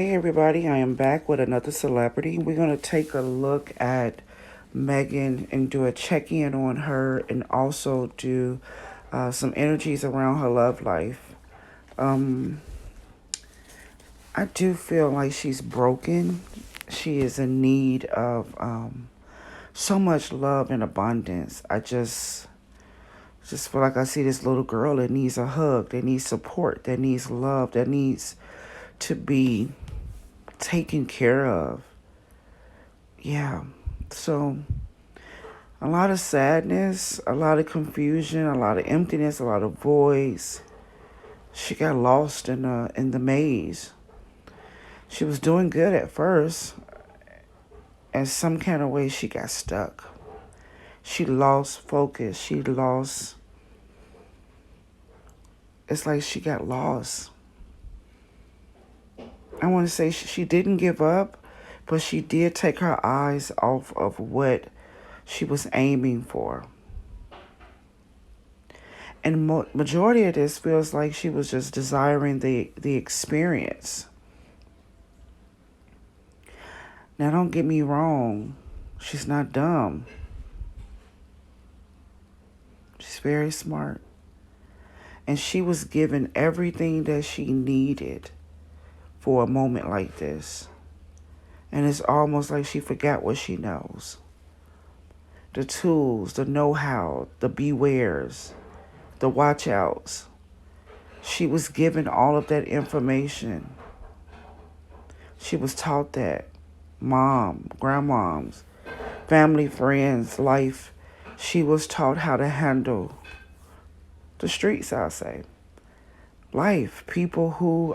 Hey everybody, I am back with another celebrity. We're going to take a look at Megan and do a check in on her and also do some energies around her love life. Um, I do feel like she's broken. She is in need of so much love and abundance. I just feel like I see this little girl that needs a hug, that needs support, that needs love, that needs to be taken care of. Yeah. So a lot of sadness, a lot of confusion, a lot of emptiness, a lot of voids. She got lost in the maze. She was doing good at first, and some kind of way she got stuck. She lost focus. She lost. It's like she got lost. I want to say she didn't give up, but she did take her eyes off of what she was aiming for. And majority of this feels like she was just desiring the experience. Now, don't get me wrong. She's not dumb. She's very smart. And she was given everything that she needed for a moment like this. And it's almost like she forgot what she knows. The tools, the know-how, the bewares, the watch-outs. She was given all of that information. She was taught that. Mom, grandmoms, family, friends, life. She was taught how to handle the streets, I'll say. Life, people who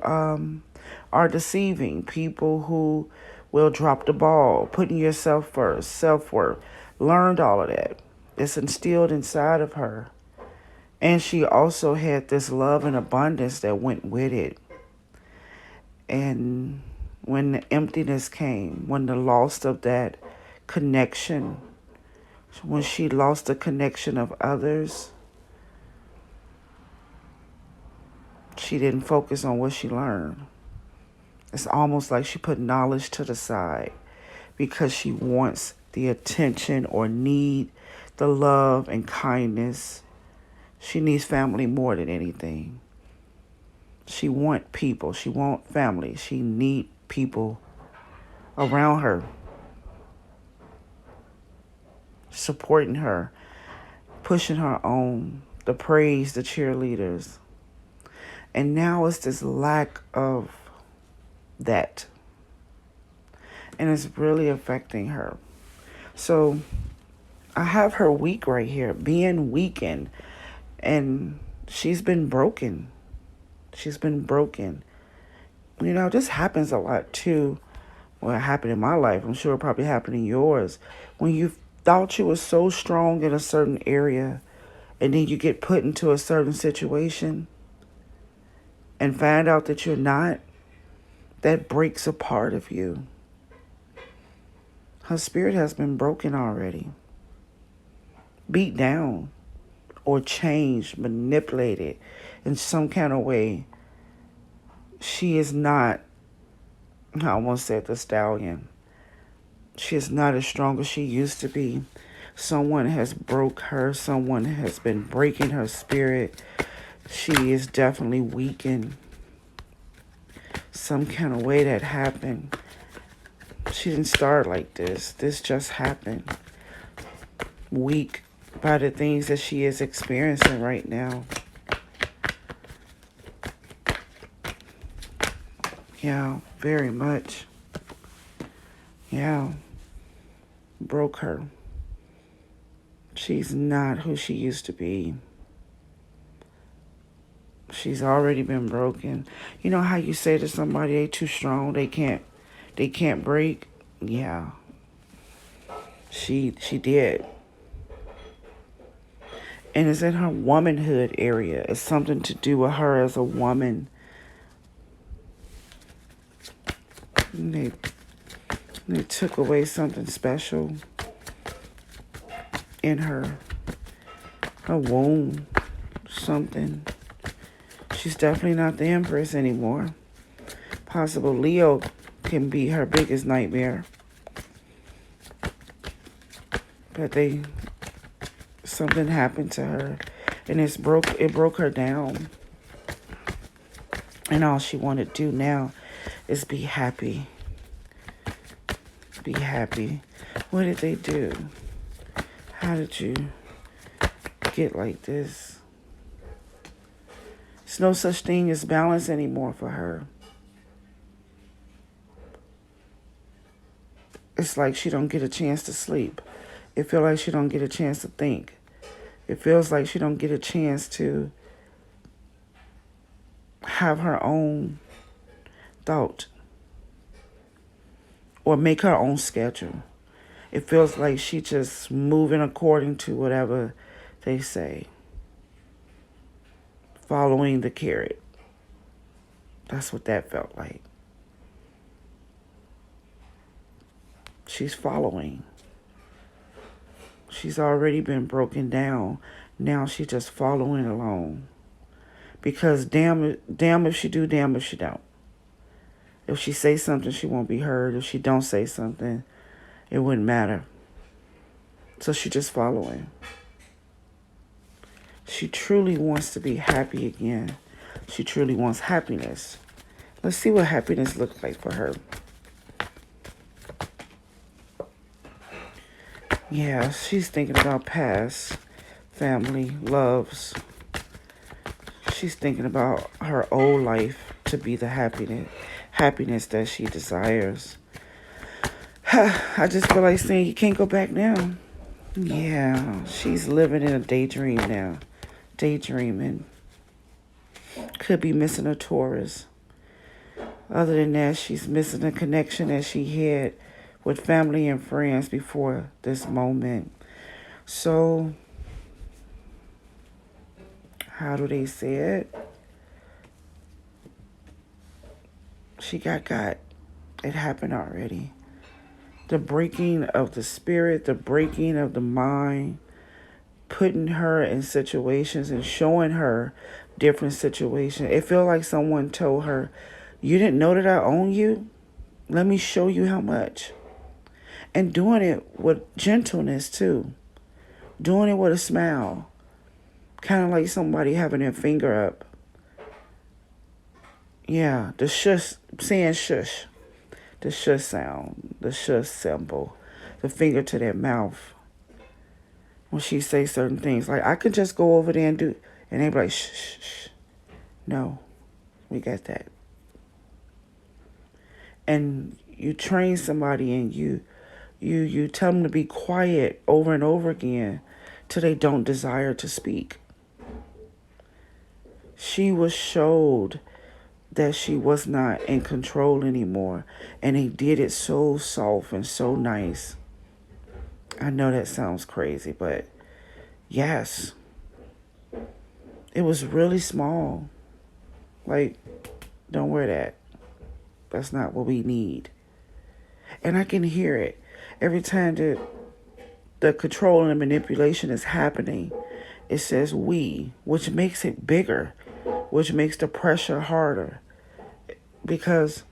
are deceiving, people who will drop the ball, putting yourself first, self-worth. Learned all of that. It's instilled inside of her. And she also had this love and abundance that went with it. And when the emptiness came, when the loss of that connection, when she lost the connection of others, she didn't focus on what she learned. It's almost like she put knowledge to the side because she wants the attention or need the love and kindness. She needs family more than anything. She want people. She want family. She need people around her, supporting her, pushing her on, the praise, the cheerleaders. And now it's this lack of that. And it's really affecting her. So I have her weak right here, being weakened. And she's been broken. She's been broken. You know, this happens a lot too. Well, it happened in my life. I'm sure it probably happened in yours. When you thought you were so strong in a certain area, and then you get put into a certain situation and find out that you're not, that breaks a part of you. Her spirit has been broken already. Beat down or changed, manipulated in some kind of way. She is not, I almost said the Stallion. She is not as strong as she used to be. Someone has broke her. Someone has been breaking her spirit. She is definitely weakened. Some kind of way that happened. She didn't start like this. This just happened. Weak by the things that she is experiencing right now. Yeah, very much. Yeah, broke her. She's not who she used to be. She's already been broken. You know how you say to somebody they too strong, they can't break? Yeah. She did. And it's in her womanhood area. It's something to do with her as a woman. And they took away something special in her womb, something. She's definitely not the Empress anymore. Possible Leo can be her biggest nightmare. But something happened to her, and it broke her down. And all she wanted to do now is be happy. Be happy. What did they do? How did you get like this? There's no such thing as balance anymore for her. It's like she don't get a chance to sleep. It feels like she don't get a chance to think. It feels like she don't get a chance to have her own thought or make her own schedule. It feels like she just moving according to whatever they say. Following the carrot. That's what that felt like. She's following. She's already been broken down. Now she's just following along. Because damn if she do, damn if she don't. If she say something, she won't be heard. If she don't say something, it wouldn't matter. So she just following. She truly wants to be happy again. She truly wants happiness. Let's see what happiness looks like for her. Yeah, she's thinking about past family, loves. She's thinking about her old life to be the happiness that she desires. I just feel like saying you can't go back now. Yeah, she's living in a daydream now. Daydreaming. Could be missing a Taurus. Other than that, she's missing a connection that she had with family and friends before this moment. So, how do they say it? She got. It happened already. The breaking of the spirit, the breaking of the mind, putting her in situations and showing her different situations. It felt like someone told her, you didn't know that I own you? Let me show you how much. And doing it with gentleness too. Doing it with a smile. Kind of like somebody having their finger up. Yeah, the shush, saying shush. The shush sound, the shush symbol. The finger to their mouth. When she say certain things. Like, I could just go over there and do, and they be like, shh, shh, shh. No, we got that. And you train somebody and you tell them to be quiet over and over again till they don't desire to speak. She was showed that she was not in control anymore. And they did it so soft and so nice. I know that sounds crazy, but yes. It was really small. Like, don't wear that. That's not what we need. And I can hear it. Every time the control and the manipulation is happening, it says we, which makes it bigger, which makes the pressure harder. Because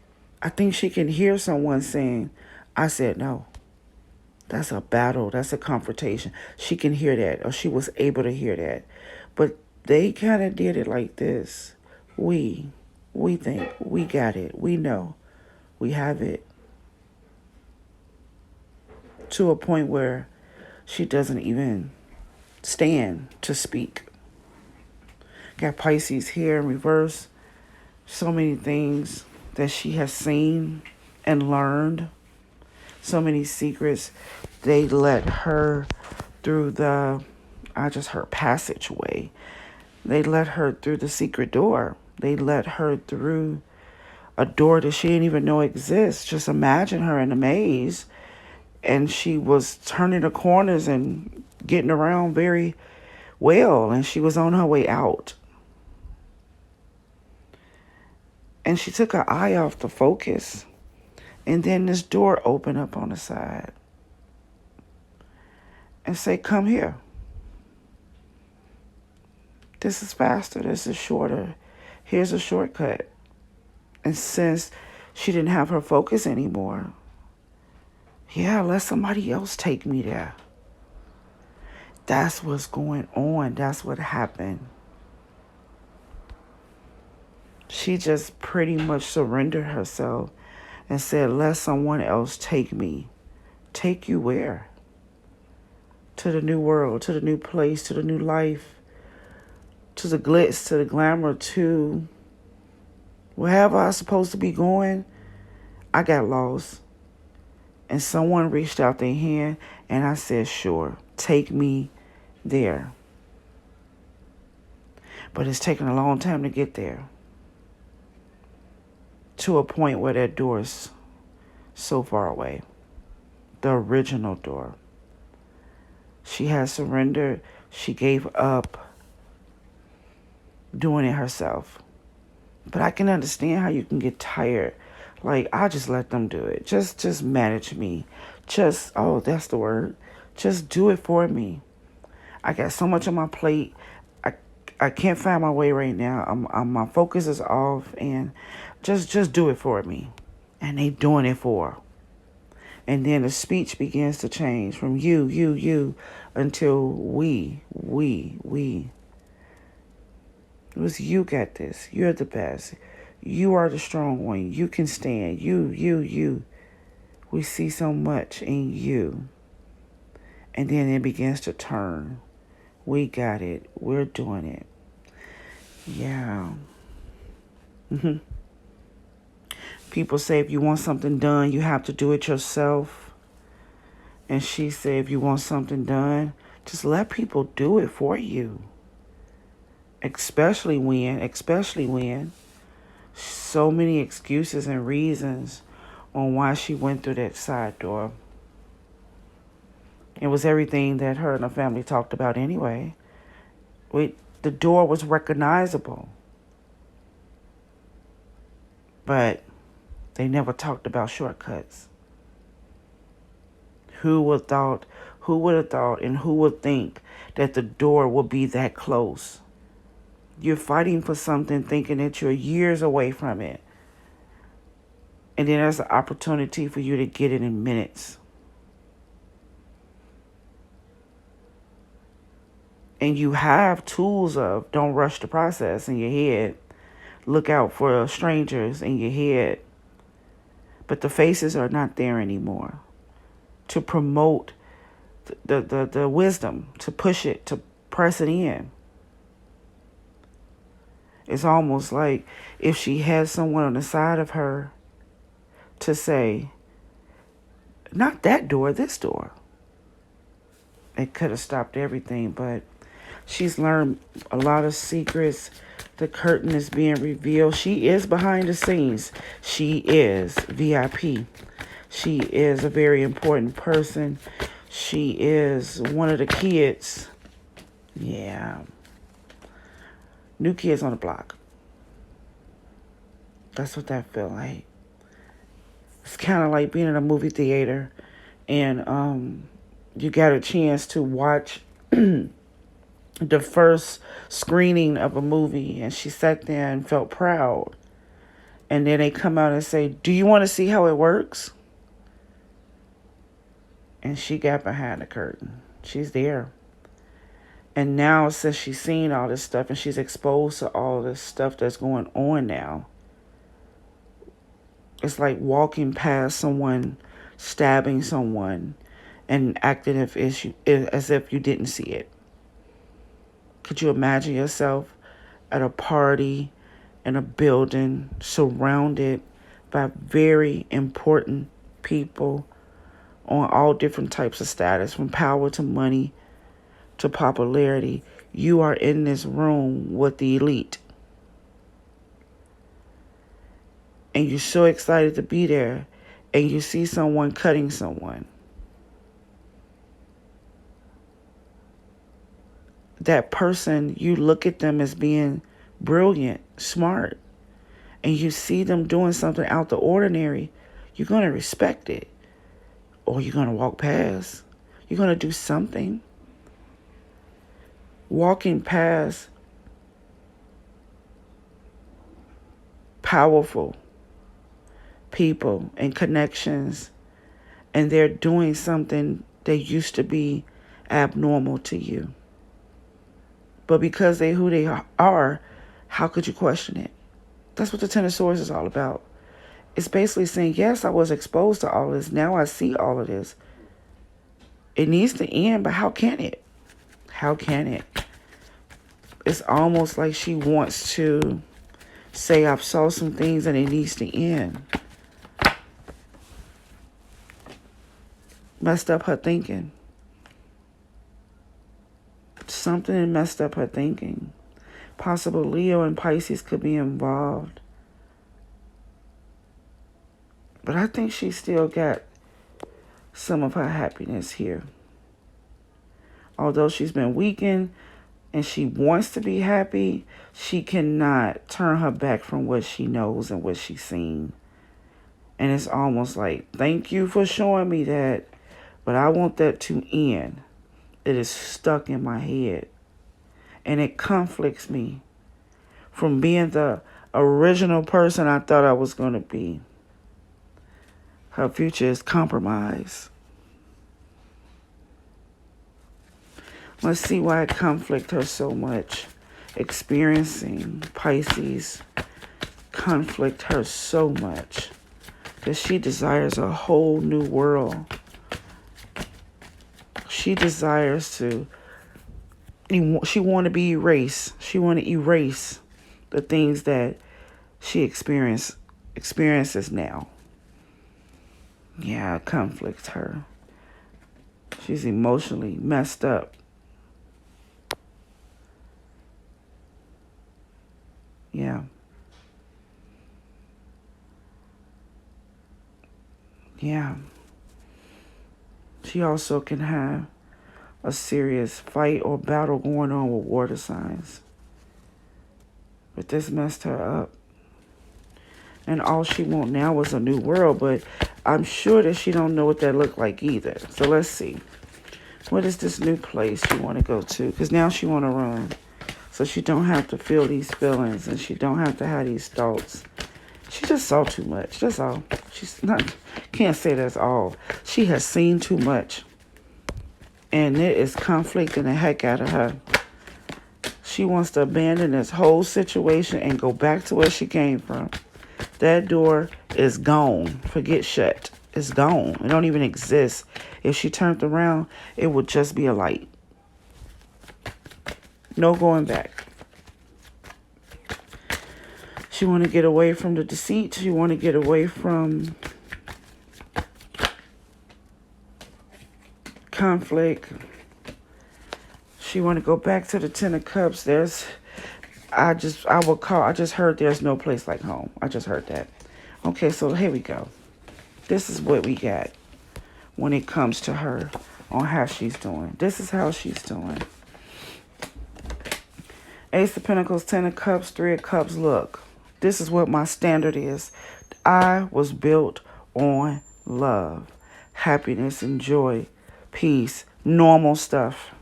I think she can hear someone saying, I said no. That's a battle. That's a confrontation. She can hear that, or she was able to hear that. But they kind of did it like this. We think, we got it. We know. We have it. To a point where she doesn't even stand to speak. Got Pisces here in reverse. So many things that she has seen and learned. So many secrets. They let her through her passageway. They let her through the secret door. They let her through a door that she didn't even know exists. Just imagine her in a maze. And she was turning the corners and getting around very well. And she was on her way out. And she took her eye off the focus. And then this door opened up on the side. And say, come here. This is faster. This is shorter. Here's a shortcut. And since She didn't have her focus anymore. Yeah, let somebody else take me there. That's what's going on. That's what happened. She just pretty much surrendered herself and said, let someone else take me. Take you where? To the new world, to the new place, to the new life, to the glitz, to the glamour, to wherever I was supposed to be going. I got lost. And someone reached out their hand and I said, sure, take me there. But it's taken a long time to get there. To a point where that door is so far away. The original door. She has surrendered. She gave up doing it herself. But I can understand how you can get tired. Like, I'll just let them do it. Just manage me. That's the word. Just do it for me. I got so much on my plate. I can't find my way right now. My focus is off, and just do it for me. And they doing it for her. And then the speech begins to change from you, until we. It was you got this. You're the best. You are the strong one. You can stand. You. We see so much in you. And then it begins to turn. We got it. We're doing it. Yeah. People say if you want something done, you have to do it yourself. And she said if you want something done, just let people do it for you. Especially when so many excuses and reasons on why she went through that side door. It was everything that her and her family talked about anyway. The door was recognizable. But they never talked about shortcuts. Who would have thought, and who would think that the door would be that close? You're fighting for something thinking that you're years away from it. And then there's an opportunity for you to get it in minutes. And you have tools of don't rush the process in your head. Look out for strangers in your head. But the faces are not there anymore to promote the wisdom, to push it, to press it in. It's almost like if she had someone on the side of her to say, not that door, this door. It could have stopped everything, but she's learned a lot of secrets. The curtain is being revealed. She is behind the scenes. She is VIP. She is a very important person. She is one of the kids. Yeah. New kids on the block. That's what that feel like. It's kind of like being in a movie theater and you got a chance to watch the first screening of a movie, and she sat there and felt proud. And then they come out and say, do you want to see how it works? And she got behind the curtain. She's there. And now, since she's seen all this stuff and she's exposed to all this stuff that's going on now, it's like walking past someone, stabbing someone, and acting as if you didn't see it. Could you imagine yourself at a party in a building surrounded by very important people on all different types of status, from power to money to popularity? You are in this room with the elite. And you're so excited to be there, and you see someone cutting someone. That person, you look at them as being brilliant, smart, and you see them doing something out the ordinary, you're going to respect it. Or you're going to walk past. You're going to do something. Walking past powerful people and connections, and they're doing something that used to be abnormal to you. But because they who they are, how could you question it? That's what the Ten of Swords is all about. It's basically saying, yes, I was exposed to all this. Now I see all of this. It needs to end, but how can it? How can it? It's almost like she wants to say, I've saw some things and it needs to end. Messed up her thinking. Something messed up her thinking. Possible Leo and Pisces could be involved. But I think she still got some of her happiness here. Although she's been weakened and she wants to be happy, she cannot turn her back from what she knows and what she's seen. And it's almost like, thank you for showing me that, but I want that to end. It is stuck in my head. And it conflicts me from being the original person I thought I was going to be. Her future is compromised. Let's see why it conflicts her so much. Experiencing Pisces conflict her so much that she desires a whole new world. She desires to, she want to be erased. She want to erase the things that she experiences now. Yeah, it conflicts her. She's emotionally messed up. Yeah. Yeah. She also can have a serious fight or battle going on with water signs. But this messed her up. And all she wants now is a new world, but I'm sure that she don't know what that look like either. So let's see. What is this new place she want to go to? Because now she want to run. So she don't have to feel these feelings and she don't have to have these thoughts. She just saw too much. That's all. She's not, can't say that's all. She has seen too much. And it is conflicting the heck out of her. She wants to abandon this whole situation and go back to where she came from. That door is gone. Forget shut. It's gone. It don't even exist. If she turned around, it would just be a light. No going back. She want to get away from the deceit. She want to get away from conflict. She want to go back to the Ten of Cups. I just heard there's no place like home. I just heard that. Okay, so here we go. This is what we got when it comes to her on how she's doing. This is how she's doing. Ace of Pentacles, Ten of Cups, Three of Cups. Look, this is what my standard is. I was built on love, happiness, and joy, peace, normal stuff.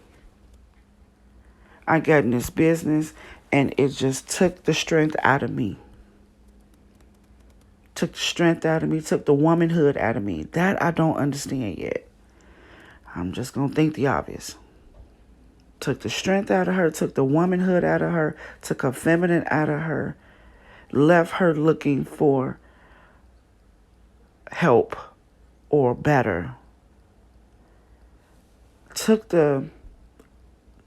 I got in this business and it just took the strength out of me. Took the strength out of me, took the womanhood out of me. That I don't understand yet. I'm just going to think the obvious. Took the strength out of her, took the womanhood out of her, took her feminine out of her, left her looking for help or better. Took the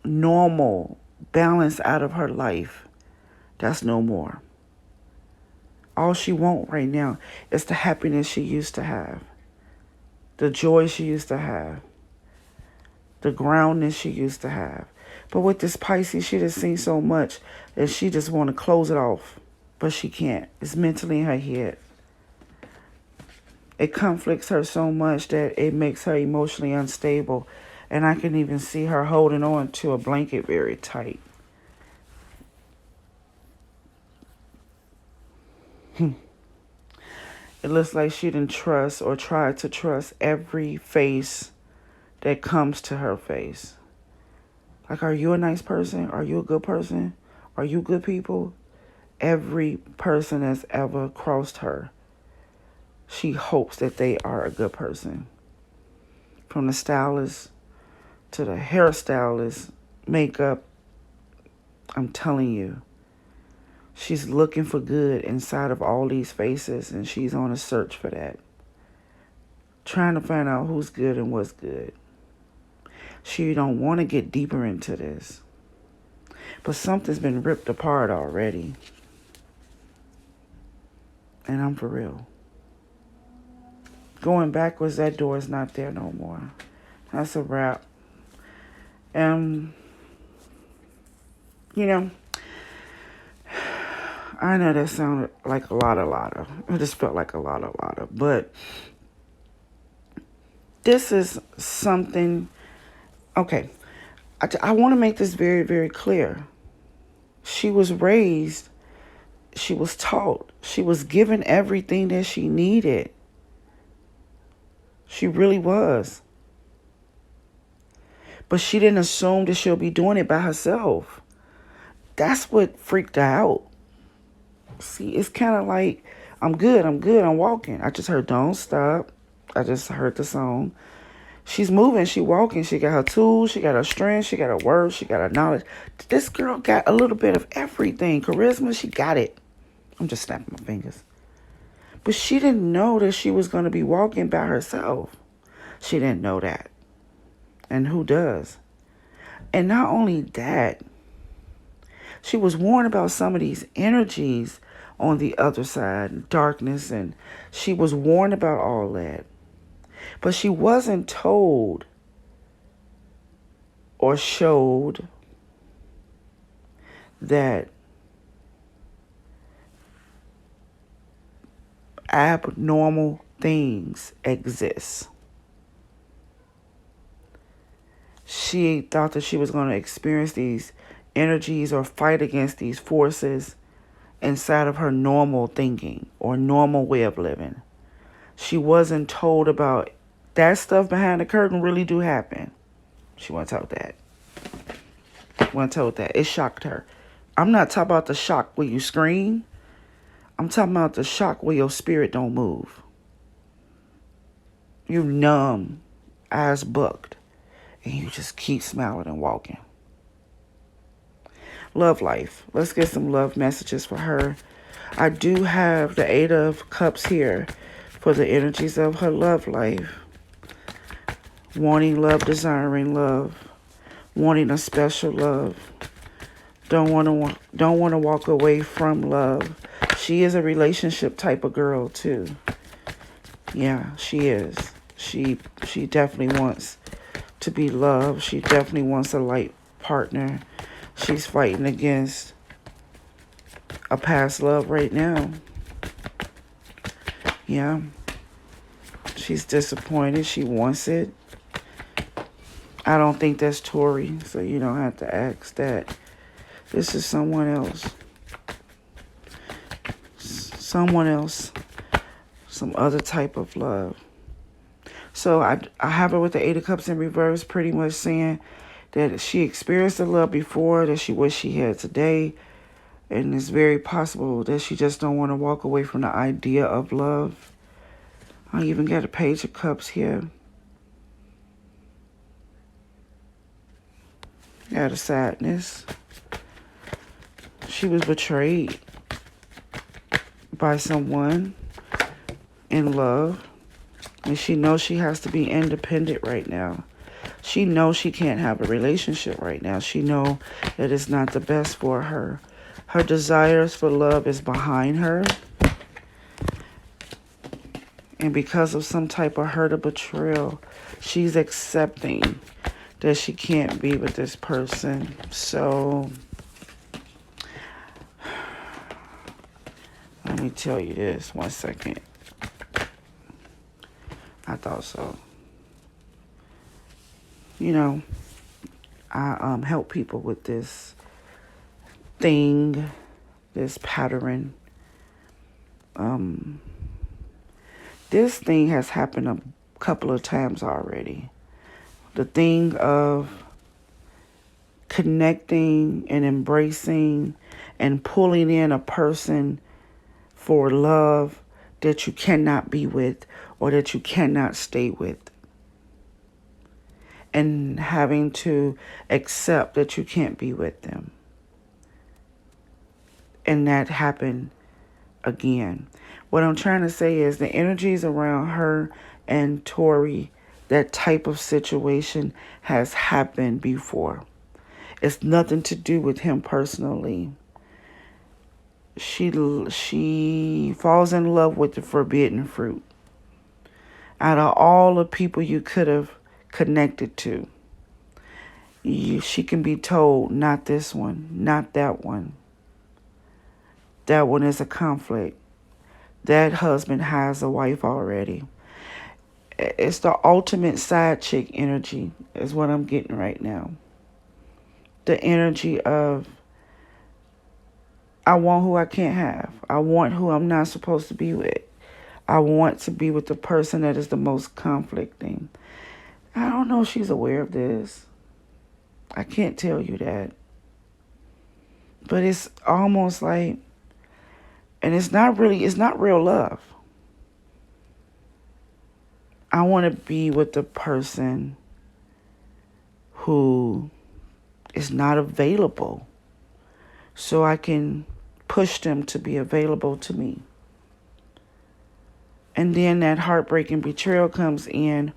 normal balance out of her life. That's no more. All she wants right now is the happiness she used to have, the joy she used to have, the groundness she used to have. But with this Pisces, she just seen so much that she just want to close it off, but she can't. It's mentally in her head. It conflicts her so much that it makes her emotionally unstable. And I can even see her holding on to a blanket very tight. It looks like she didn't trust or tried to trust every face that comes to her face. Like, are you a nice person? Are you a good person? Are you good people? Every person that's ever crossed her, She hopes that they are a good person. From the stylist to the hairstylist, makeup, I'm telling you, she's looking for good inside of all these faces, and she's on a search for that. Trying to find out who's good and what's good. She don't want to get deeper into this. But something's been ripped apart already. And I'm for real. Going backwards, that door is not there no more. That's a wrap. You know, I know that sounded like a lot of. It just felt like a lot of. But this is something, okay, I want to make this very, very clear. She was raised, she was taught, she was given everything that she needed. She really was. But she didn't assume that she'll be doing it by herself. That's what freaked her out. See, it's kind of like, I'm good, I'm walking. I just heard don't stop. I just heard the song. She's moving, she walking, she got her tools, she got her strength, she got her words, she got her knowledge. This girl got a little bit of everything. Charisma, she got it. I'm just snapping my fingers. But she didn't know that she was going to be walking by herself. She didn't know that. And who does? And not only that, she was warned about some of these energies on the other side, darkness, and she was warned about all that. But she wasn't told or showed that abnormal things exist. She thought that she was going to experience these energies or fight against these forces inside of her normal thinking or normal way of living. She wasn't told about that stuff behind the curtain really do happen. She wasn't told that. It shocked her. I'm not talking about the shock where you scream. I'm talking about the shock where your spirit don't move. You numb, eyes booked, and you just keep smiling and walking. Love life. Let's get some love messages for her. I do have the Eight of Cups here for the energies of her love life. Wanting love, desiring love, wanting a special love. Don't want to walk away from love. She is a relationship type of girl too. Yeah, she is. She definitely wants to be loved. She definitely wants a light partner. She's fighting against a past love right now. Yeah. She's disappointed. She wants it. I don't think that's Torey, so you don't have to ask that. This is someone else. Someone else. Some other type of love. So I have her with the Eight of Cups in reverse, pretty much saying that she experienced the love before that she wished she had today. And it's very possible that she just don't want to walk away from the idea of love. I even got a Page of Cups here. Got a sadness. She was betrayed by someone in love. And she knows she has to be independent right now. She knows she can't have a relationship right now. She knows that it's not the best for her. Her desires for love is behind her. And because of some type of hurt or betrayal, she's accepting that she can't be with this person. So, let me tell you this. 1 second. I thought so. You know, I help people with this thing, this pattern. This thing has happened a couple of times already. The thing of connecting and embracing and pulling in a person for love that you cannot be with or that you cannot stay with. And having to accept that you can't be with them. And that happened again. What I'm trying to say is the energies around her and Torey, that type of situation has happened before. It's nothing to do with him personally. She falls in love with the forbidden fruit. Out of all the people you could have connected to, she can be told, not this one, not that one. That one is a conflict. That husband has a wife already. It's the ultimate side chick energy is what I'm getting right now. The energy of, I want who I can't have. I want who I'm not supposed to be with. I want to be with the person that is the most conflicting. I don't know if she's aware of this. I can't tell you that. But it's almost like, and it's not real love. I want to be with the person who is not available so I can push them to be available to me. And then that heartbreaking betrayal comes in,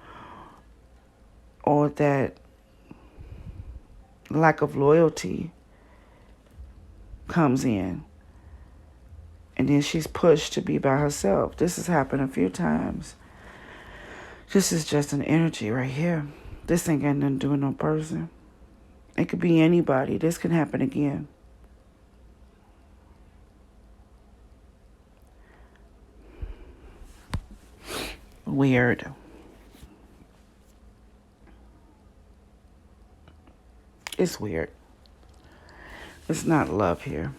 or that lack of loyalty comes in. And then she's pushed to be by herself. This has happened a few times. This is just an energy right here. This ain't got nothing to do with no person. It could be anybody. This can happen again. Weird. It's weird. It's not love here.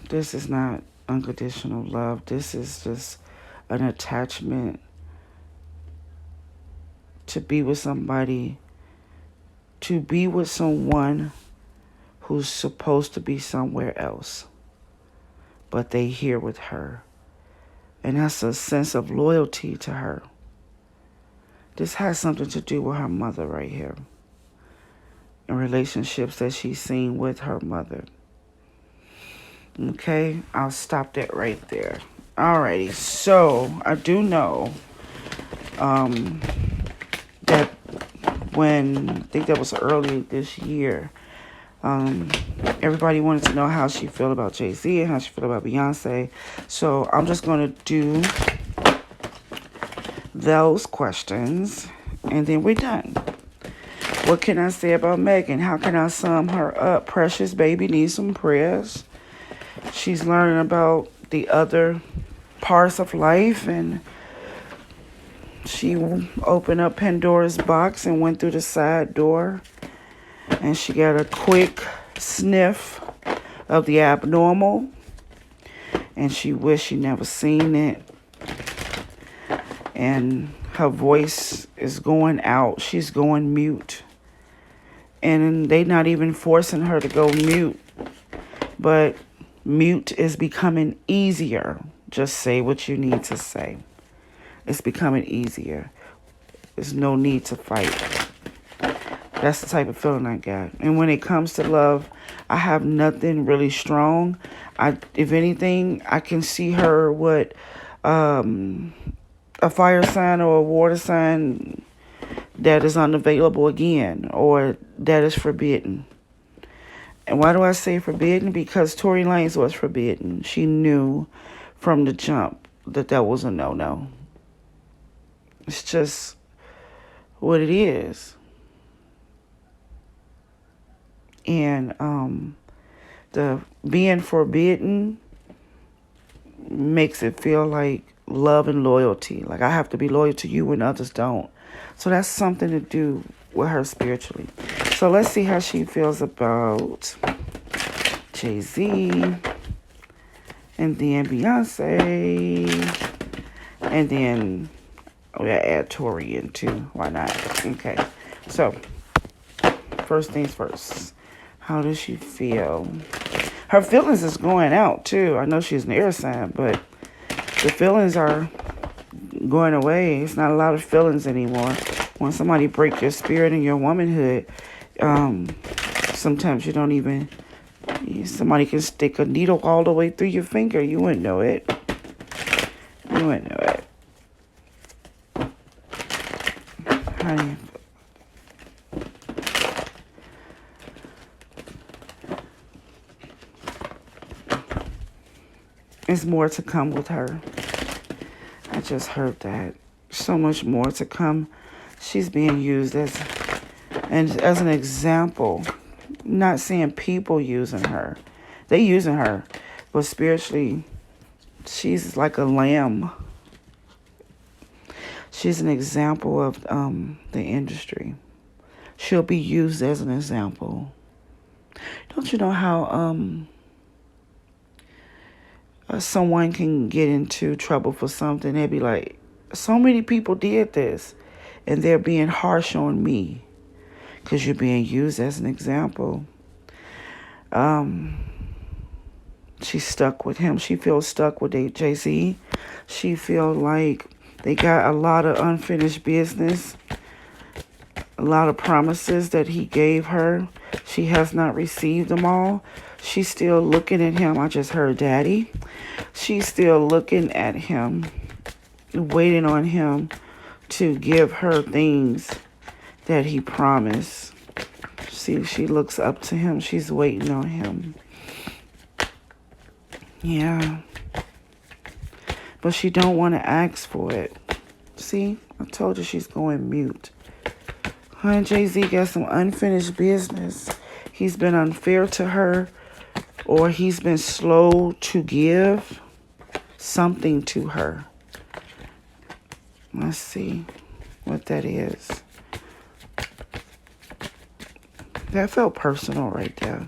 This is not unconditional love. This is just an attachment to be with somebody, to be with someone who's supposed to be somewhere else, but they here with her. And that's a sense of loyalty to her. This has something to do with her mother right here, and relationships that she's seen with her mother. Okay, I'll stop that right there. Alrighty, so I do know that when, I think that was early this year, everybody wanted to know how she felt about Jay-Z and how she felt about Beyoncé. So I'm just going to do those questions, and then we're done. What can I say about Megan? How can I sum her up? Precious baby needs some prayers. She's learning about the other parts of life, and she opened up Pandora's box and went through the side door, and she got a quick sniff of the abnormal, and she wished she never seen it. And her voice is going out. She's going mute. And they not even forcing her to go mute. But mute is becoming easier. Just say what you need to say. It's becoming easier. There's no need to fight. That's the type of feeling I got. And when it comes to love, I have nothing really strong. If anything, I can see her with a fire sign or a water sign that is unavailable again, or that is forbidden. And why do I say forbidden? Because Tory Lanez was forbidden. She knew from the jump that that was a no-no. It's just what it is. And the being forbidden makes it feel like love and loyalty. Like I have to be loyal to you when others don't. So that's something to do with her spiritually. So let's see how she feels about Jay-Z, and then Beyoncé, and then we'll add Torey in too. Why not? Okay. So first things first. How does she feel? Her feelings is going out too. I know she's an air sign, but the feelings are going away. It's not a lot of feelings anymore. When somebody break your spirit and your womanhood, sometimes you don't even, somebody can stick a needle all the way through your finger. You wouldn't know it. You wouldn't know it. Honey. There's more to come with her. I just heard that. So much more to come. She's being used as an example. I'm not seeing people using her. They using her. But spiritually, she's like a lamb. She's an example of the industry. She'll be used as an example. Don't you know how someone can get into trouble for something? They'd be like, so many people did this, and they're being harsh on me because you're being used as an example. She's stuck with him. She feels stuck with Jay-Z. She feels like they got a lot of unfinished business, a lot of promises that he gave her. She has not received them all. She's still looking at him. I just heard daddy. She's still looking at him, waiting on him to give her things that he promised. See, she looks up to him. She's waiting on him. Yeah. But she don't want to ask for it. See, I told you she's going mute. Her and Jay-Z got some unfinished business. He's been unfair to her, or he's been slow to give something to her. Let's see what that is. That felt personal right there.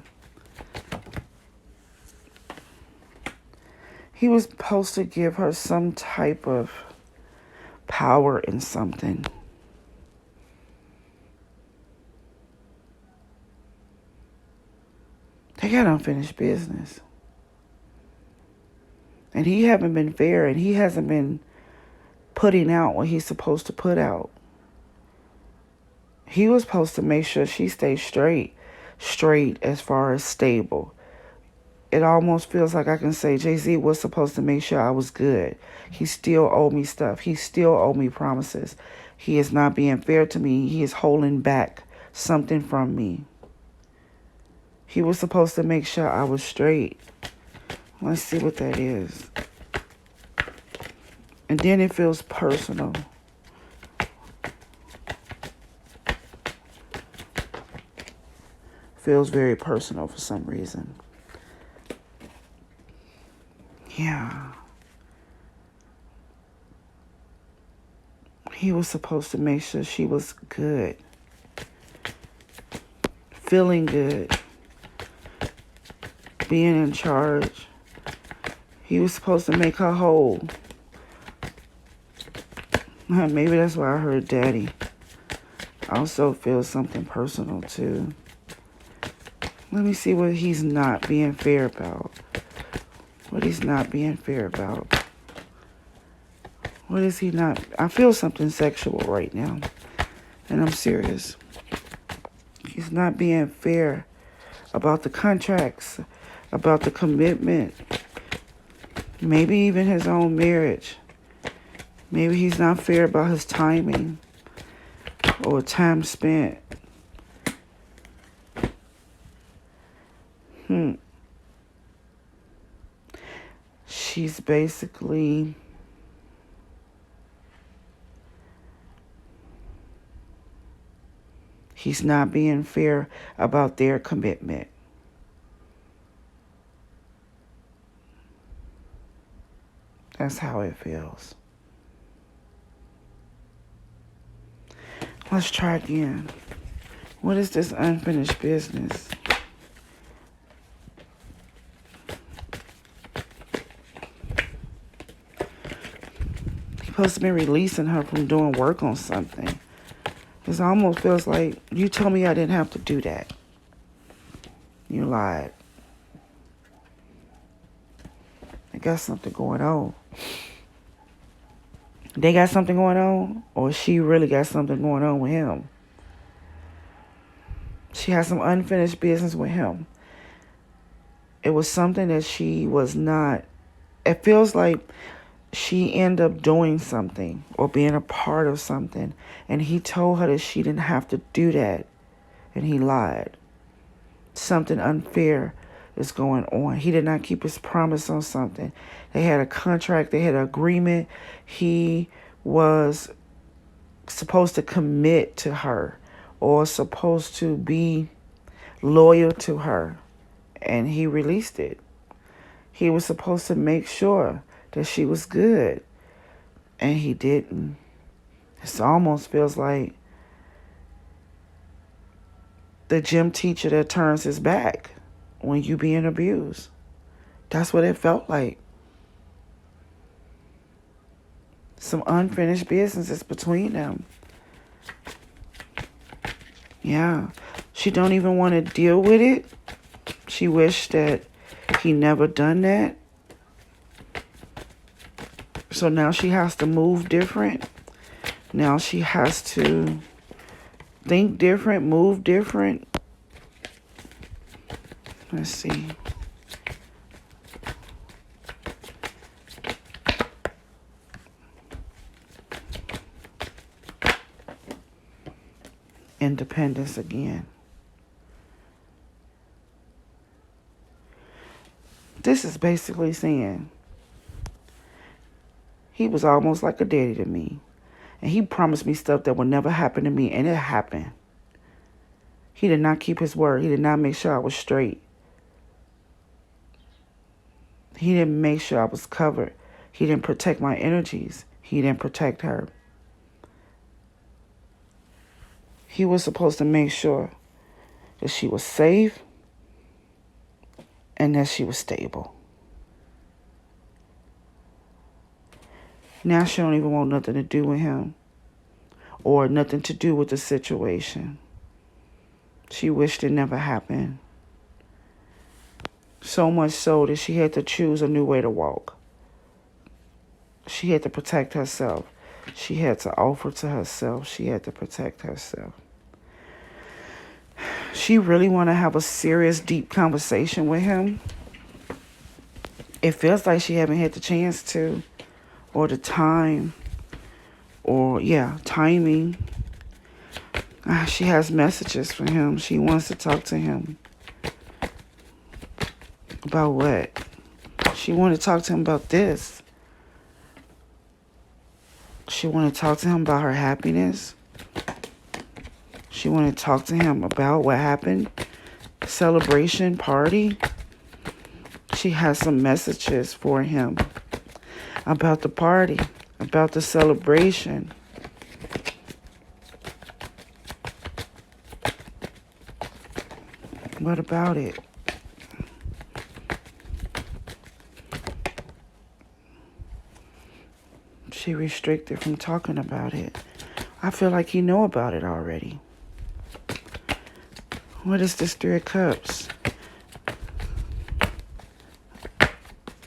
He was supposed to give her some type of power in something. They got unfinished business. And he haven't been fair, and he hasn't been putting out what he's supposed to put out. He was supposed to make sure she stays straight as far as stable. It almost feels like I can say Jay-Z was supposed to make sure I was good. He still owed me stuff. He still owed me promises. He is not being fair to me. He is holding back something from me. He was supposed to make sure I was straight. Let's see what that is. And then it feels personal. Feels very personal for some reason. Yeah. He was supposed to make sure she was good. Feeling good. Being in charge. He was supposed to make her whole. Maybe that's why I heard daddy. I also feel something personal too. Let me see what he's not being fair about. What he's not being fair about. What is he not? I feel something sexual right now. And I'm serious. He's not being fair about the contracts, about the commitment. Maybe even his own marriage. Maybe he's not fair about his timing or time spent. She's basically he's not being fair about their commitment. That's how it feels. Let's try again. What is this unfinished business? Supposed to be releasing her from doing work on something. It almost feels like you told me I didn't have to do that. You lied. I got something going on. They got something going on, or she really got something going on with him. She has some unfinished business with him. It was something that she was not. It feels like she ended up doing something or being a part of something, and he told her that she didn't have to do that, and he lied. Something unfair is going on. He did not keep his promise on something. They had a contract, they had an agreement. He was supposed to commit to her or supposed to be loyal to her, and he released it. He was supposed to make sure that she was good, and he didn't. It almost feels like the gym teacher that turns his back when you being abused. That's what it felt like. Some unfinished business is between them. Yeah. She don't even want to deal with it. She wished that he never done that. So now she has to move different. Now she has to think different, move different. Let's see. Independence again. This is basically saying he was almost like a daddy to me. And he promised me stuff that would never happen to me, and it happened. He did not keep his word. He did not make sure I was straight. He didn't make sure I was covered. He didn't protect my energies. He didn't protect her. He was supposed to make sure that she was safe and that she was stable. Now she don't even want nothing to do with him or nothing to do with the situation. She wished it never happened. So much so that she had to choose a new way to walk. She had to protect herself. She had to offer to herself. She had to protect herself. She really want to have a serious, deep conversation with him. It feels like she haven't had the chance to, or the time, or timing. She has messages for him. She wants to talk to him. About what? She wanted to talk to him about this. She wanted to talk to him about her happiness. She wanted to talk to him about what happened. Celebration, party. She has some messages for him about the party, about the celebration. What about it? She restricted from talking about it. I feel like he know about it already. What is this Three of Cups?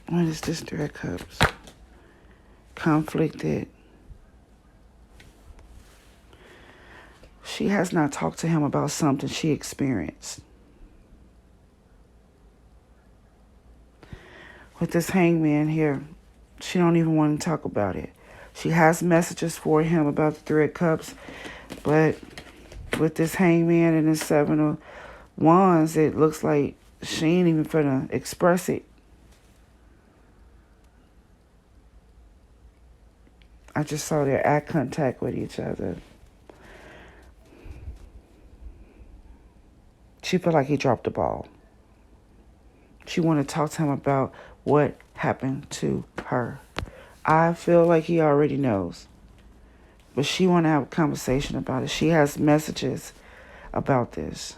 What is this Three of Cups? Conflicted. She has not talked to him about something she experienced. With this hangman here, she don't even want to talk about it. She has messages for him about the Three of Cups, but with this hangman and this Seven of Wands, it looks like she ain't even finna express it. I just saw their eye contact with each other. She felt like he dropped the ball. She wanted to talk to him about what happened to her. I feel like he already knows. But she want to have a conversation about it. She has messages about this.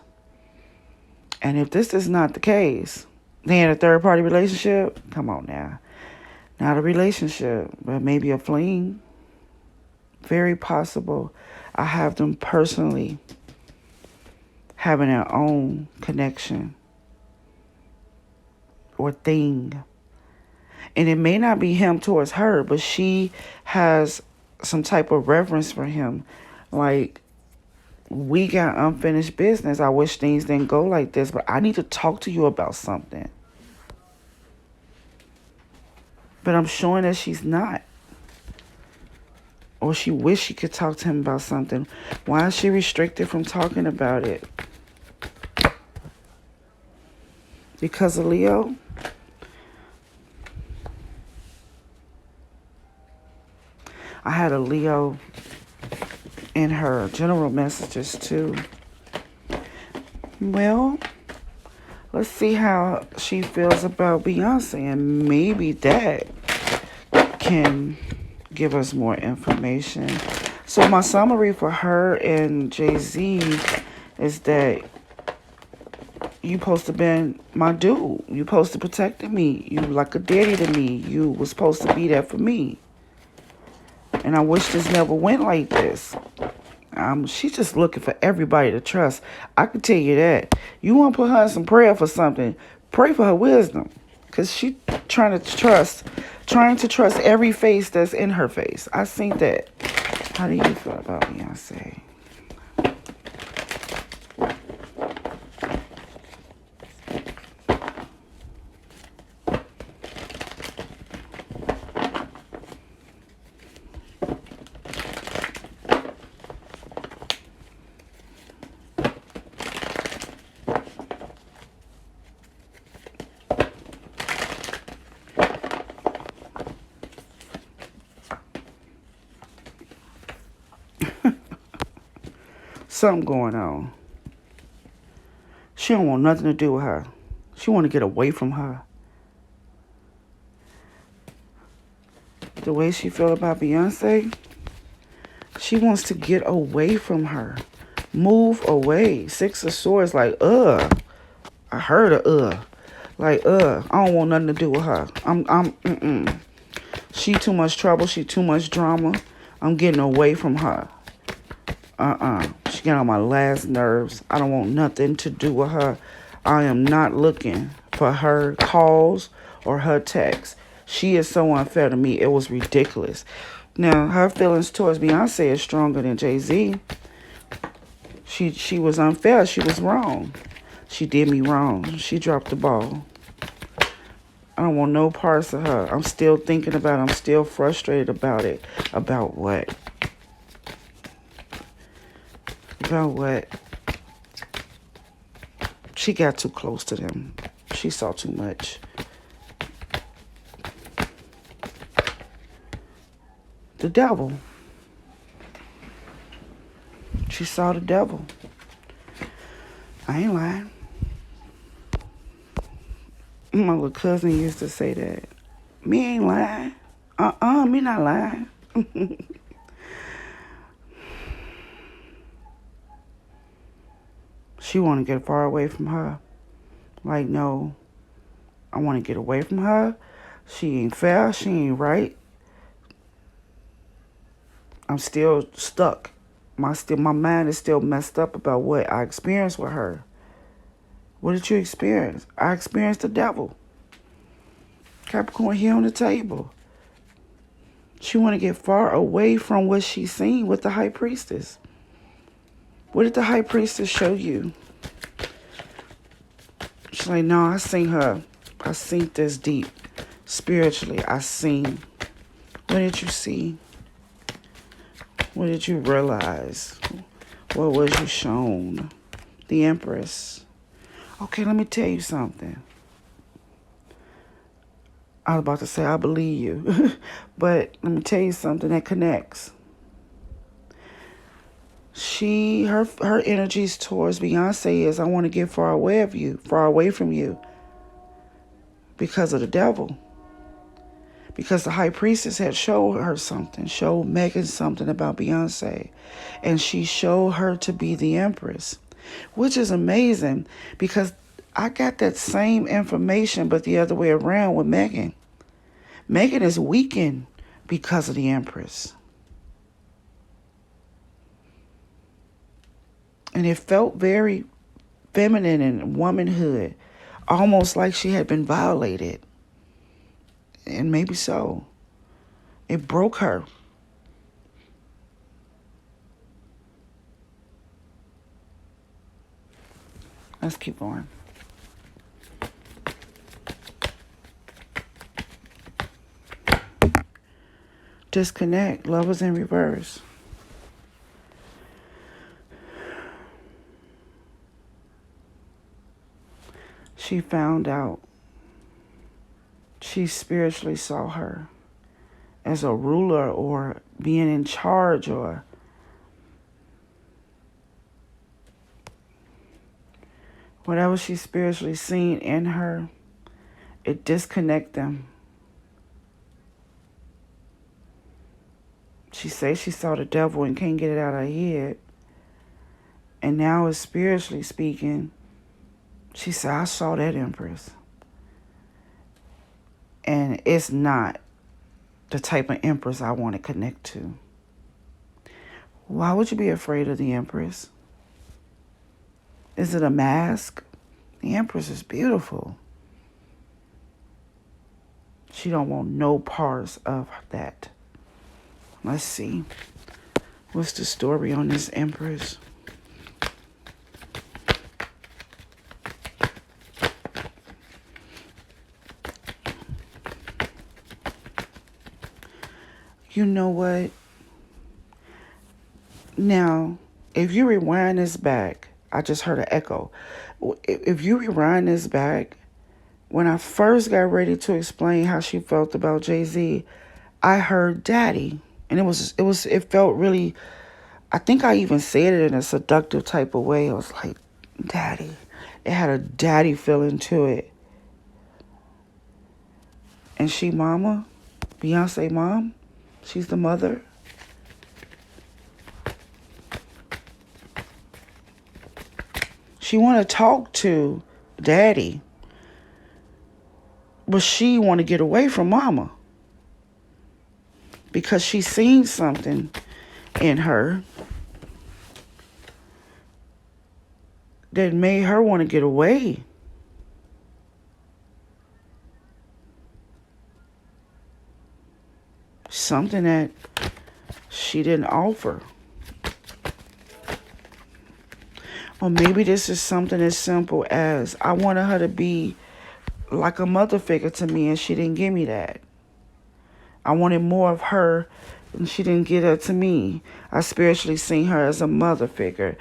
And if this is not the case, they in a third-party relationship? Come on now. Not a relationship, but maybe a fling. Very possible. I have them personally having their own connection or thing. And it may not be him towards her, but she has some type of reverence for him. Like, we got unfinished business. I wish things didn't go like this, but I need to talk to you about something. But I'm showing that she's not. Or she wish she could talk to him about something. Why is she restricted from talking about it? Because of Leo? I had a Leo in her general messages too. Well, let's see how she feels about Beyonce, and maybe that can give us more information. So my summary for her and Jay-Z is that you supposed to been my dude. You supposed to protected me. You like a daddy to me. You was supposed to be there for me. And I wish this never went like this. She's just looking for everybody to trust. I can tell you that. You want to put her in some prayer for something, pray for her wisdom. Because she trying to trust every face that's in her face. I seen that. How do you feel about Beyonce? Something going on. She don't want nothing to do with her. She want to get away from her. The way she feel about Beyonce, she wants to get away from her. Move away. Six of Swords, like, I heard a Like, I don't want nothing to do with her. She too much trouble. She too much drama. I'm getting away from her. She got on my last nerves. I don't want nothing to do with her. I am not looking for her calls or her texts. She is so unfair to me. It was ridiculous. Now, her feelings towards Beyonce is stronger than Jay-Z. She was unfair. She was wrong. She did me wrong. She dropped the ball. I don't want no parts of her. I'm still thinking about it. I'm still frustrated about it. About what? About what? She got too close to them. She saw too much. The devil. She saw the devil. I ain't lying. My little cousin used to say that. Me ain't lying. Me not lying. She want to get far away from her. Like, no, I want to get away from her. She ain't fair. She ain't right. I'm still stuck. My mind is still messed up about what I experienced with her. What did you experience? I experienced the devil. Capricorn here on the table. She want to get far away from what she's seen with the high priestess. What did the high priestess show you? She's like, no, I seen her. I seen this deep. Spiritually, I seen. What did you see? What did you realize? What was you shown? The Empress. Okay, let me tell you something. I was about to say I believe you. But let me tell you something that connects. Her energies towards Beyonce is, I want to get far away from you. Because of the devil. Because the high priestess had showed Megan something about Beyonce. And she showed her to be the Empress. Which is amazing, because I got that same information, but the other way around with Megan. Megan is weakened because of the Empress. And it felt very feminine and womanhood, almost like she had been violated. And maybe so. It broke her. Let's keep going. Disconnect. Lovers in reverse. She found out. She spiritually saw her as a ruler or being in charge, or whatever she spiritually seen in her, it disconnect them. She says she saw the devil and can't get it out of her head. And now, is spiritually speaking, she said, I saw that Empress. And it's not the type of Empress I want to connect to. Why would you be afraid of the Empress? Is it a mask? The Empress is beautiful. She don't want no parts of that. Let's see. What's the story on this Empress? You know what? Now, if you rewind this back, I just heard an echo. If you rewind this back, when I first got ready to explain how she felt about Jay-Z, I heard daddy. And it felt really, I think I even said it in a seductive type of way. I was like, daddy. It had a daddy feeling to it. And she mama, Beyoncé mom, she's the mother. She want to talk to daddy, but she want to get away from mama because she seen something in her that made her want to get away. Something that she didn't offer. Or maybe this is something as simple as I wanted her to be like a mother figure to me, and she didn't give me that. I wanted more of her, and she didn't give that to me. I spiritually seen her as a mother figure,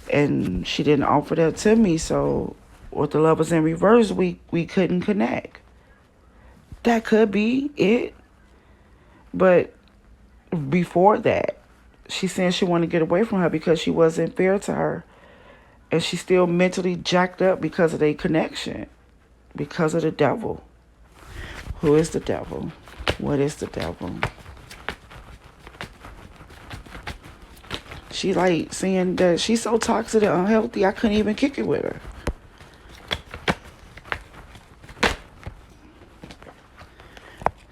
and she didn't offer that to me. So with the lovers in reverse, we couldn't connect. That could be it. But before that, she said she wanted to get away from her because she wasn't fair to her. And she's still mentally jacked up because of their connection. Because of the devil. Who is the devil? What is the devil? She like saying that she's so toxic and unhealthy, I couldn't even kick it with her.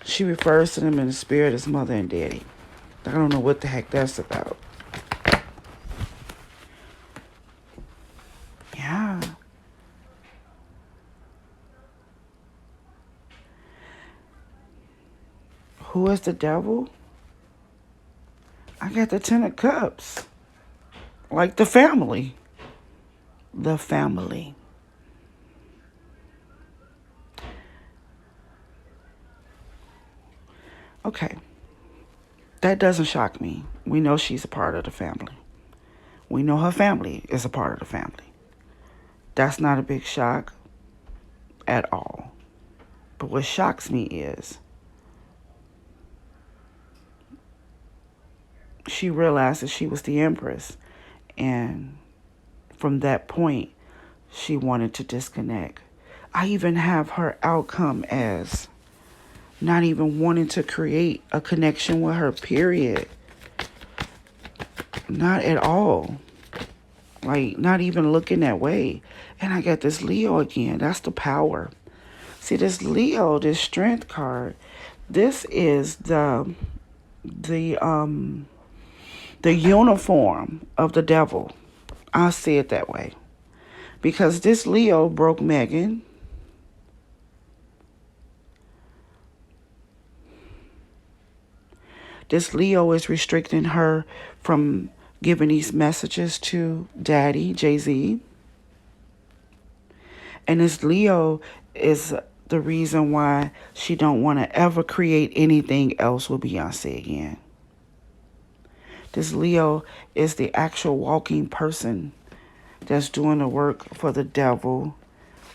She refers to them in the spirit as mother and daddy. I don't know what the heck that's about. Yeah. Who is the devil? I got the 10 of Cups. Like the family. The family. Okay. That doesn't shock me. We know she's a part of the family. We know her family is a part of the family. That's not a big shock at all. But what shocks me is she realized that she was the Empress. And from that point, she wanted to disconnect. I even have her outcome as not even wanting to create a connection with her, period. Not at all. Like, not even looking that way. And I got this Leo again. That's the power. See, this Leo, this strength card, this is the uniform of the devil. I'll say it that way. Because this Leo broke Megan. This Leo is restricting her from giving these messages to Daddy, Jay-Z. And this Leo is the reason why she don't want to ever create anything else with Beyonce again. This Leo is the actual walking person that's doing the work for the devil,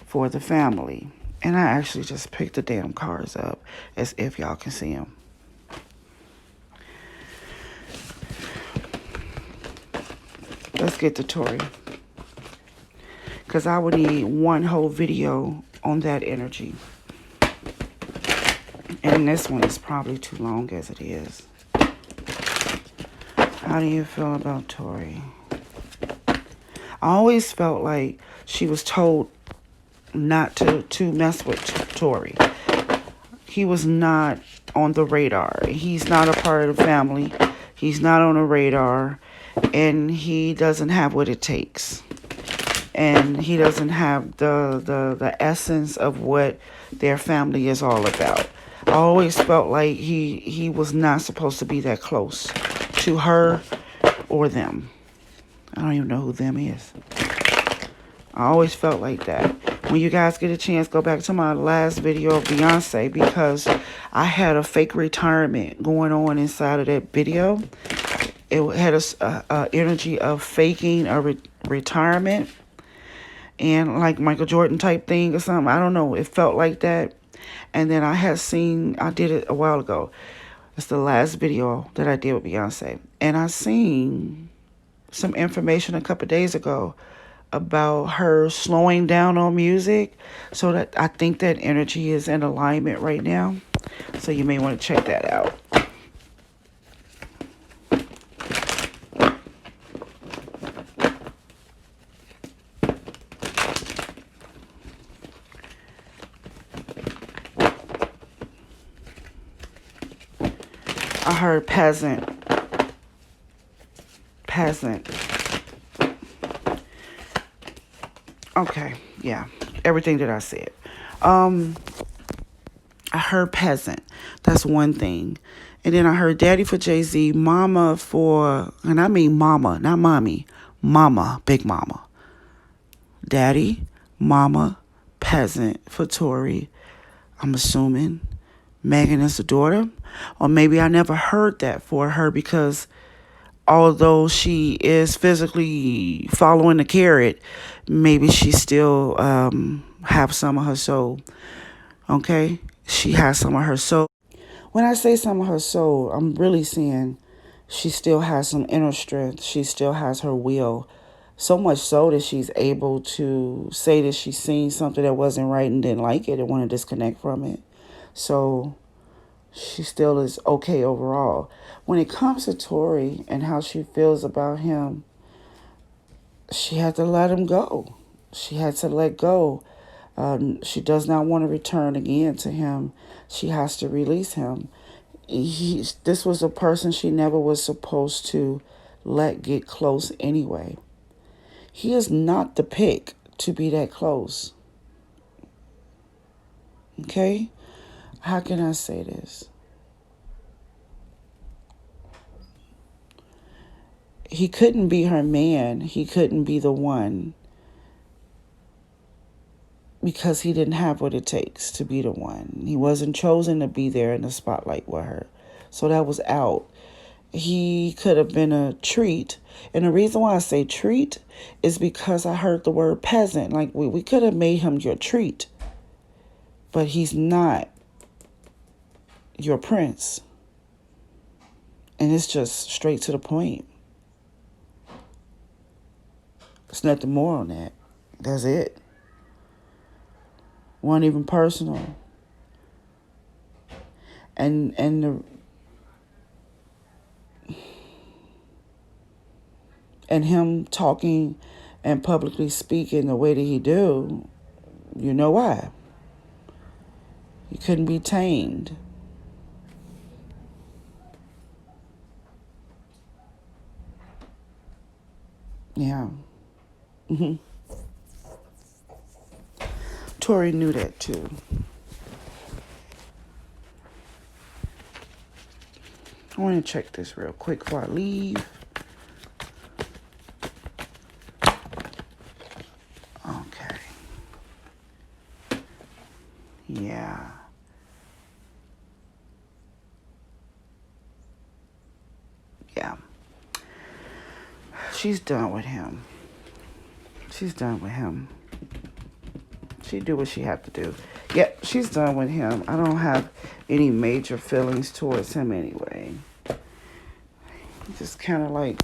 for the family. And I actually just picked the damn cards up as if y'all can see them. Let's get to Torey. Because I would need one whole video on that energy. And this one is probably too long as it is. How do you feel about Torey? I always felt like she was told not to mess with Torey. He was not on the radar. He's not a part of the family. He's not on the radar. And he doesn't have what it takes. And he doesn't have the essence of what their family is all about. I always felt like he was not supposed to be that close to her or them. I don't even know who them is. I always felt like that. When you guys get a chance, go back to my last video of Beyonce, because I had a fake retirement going on inside of that video. It had a energy of faking a retirement and like Michael Jordan type thing or something. I don't know. It felt like that. And then I did it a while ago. It's the last video that I did with Beyonce. And I seen some information a couple of days ago about her slowing down on music. So that I think that energy is in alignment right now. So you may want to check that out. I heard peasant. Okay, yeah, everything that I said. I heard peasant. That's one thing. And then I heard daddy for Jay-Z, mama for, and I mean mama, not mommy. Mama, big mama. Daddy, mama, peasant for Torey. I'm assuming Megan is the daughter. Or maybe I never heard that for her, because although she is physically following the carrot, maybe she still have some of her soul. Okay? She has some of her soul. When I say some of her soul, I'm really saying she still has some inner strength. She still has her will. So much so that she's able to say that she's seen something that wasn't right and didn't like it and want to disconnect from it. So she still is okay overall. When it comes to Torey and how she feels about him, she had to let him go. She had to let go. She does not want to return again to him. She has to release him. This was a person she never was supposed to let get close anyway. He is not the pick to be that close. Okay? How can I say this? He couldn't be her man. He couldn't be the one, because he didn't have what it takes to be the one. He wasn't chosen to be there in the spotlight with her. So that was out. He could have been a treat. And the reason why I say treat is because I heard the word peasant. Like, we could have made him your treat. But he's not your prince. And it's just straight to the point. There's nothing more on that. That's it. Wasn't even personal. And him talking and publicly speaking the way that he do, you know why. He couldn't be tamed. Yeah. Torey knew that too. I want to check this real quick before I leave. Okay. Yeah. Yeah. She's done with him. She's done with him. She do what she had to do. Yep, she's done with him. I don't have any major feelings towards him anyway. Just kind of like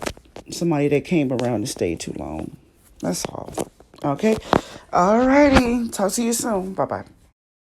somebody that came around and stayed too long. That's all. Okay? Alrighty. Talk to you soon. Bye-bye.